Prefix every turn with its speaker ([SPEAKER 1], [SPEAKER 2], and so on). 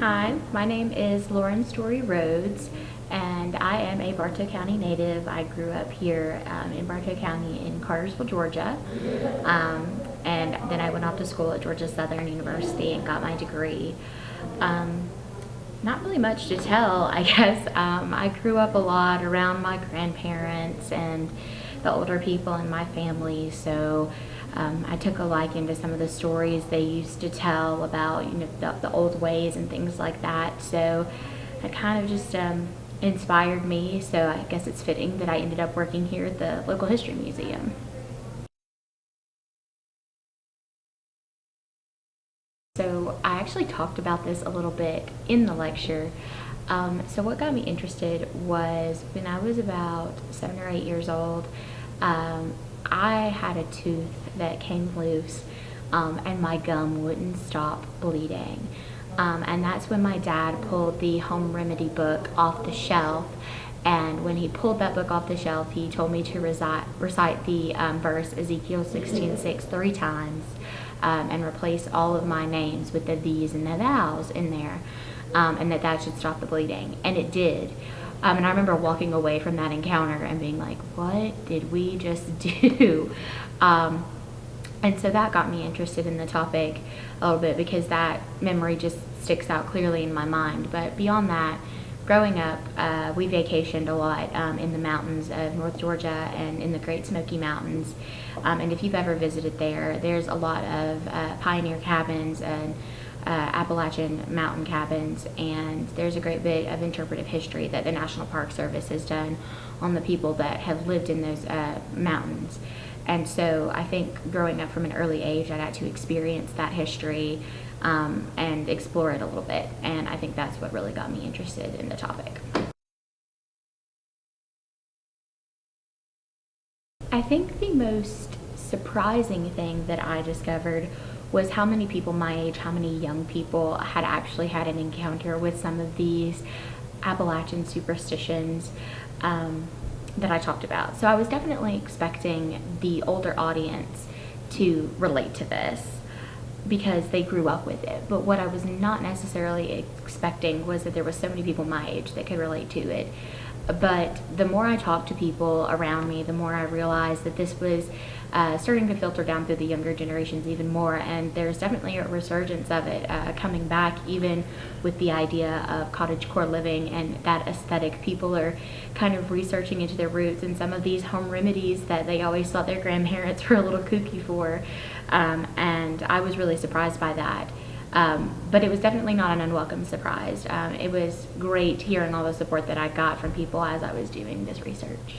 [SPEAKER 1] Hi, my name is Lauren Rhodes, and I am a Bartow County native. I grew up here in Bartow County in Cartersville, Georgia, and then I went off to school at Georgia Southern University and got my degree. Um, Not really much to tell, I guess. I grew up a lot around my grandparents and the older people in my family, so I took a liking to some of the stories they used to tell about, the old ways and things like that. So it kind of just inspired me. So I guess it's fitting that I ended up working here at the local history museum. So I actually talked about this a little bit in the lecture. So what got me interested was when I was about 7 or 8 years old, I had a tooth that came loose, and my gum wouldn't stop bleeding. And that's when my dad pulled the home remedy book off the shelf. And when he pulled that book off the shelf, he told me to recite the verse Ezekiel 16:6 3 times, and replace all of my names with the these and the thous in there, and that should stop the bleeding. And it did. And I remember walking away from that encounter and being like, what did we just do? And so that got me interested in the topic a little bit because that memory just sticks out clearly in my mind. But beyond that, growing up, we vacationed a lot in the mountains of North Georgia and in the Great Smoky Mountains. And if you've ever visited there, there's a lot of pioneer cabins and Appalachian mountain cabins, and there's a great bit of interpretive history that the National Park Service has done on the people that have lived in those mountains. And so I think growing up from an early age, I got to experience that history and explore it a little bit. And I think that's what really got me interested in the topic. I think the most surprising thing that I discovered was how many people my age, how many young people had actually had an encounter with some of these Appalachian superstitions that I talked about. So I was definitely expecting the older audience to relate to this because they grew up with it. But what I was not necessarily expecting was that there was so many people my age that could relate to it. But the more I talked to people around me, the more I realized that this was starting to filter down through the younger generations even more, and there's definitely a resurgence of it coming back, even with the idea of cottagecore living and that aesthetic. People are kind of researching into their roots and some of these home remedies that they always thought their grandparents were a little kooky for, and I was really surprised by that. But it was definitely not an unwelcome surprise. It was great hearing all the support that I got from people as I was doing this research.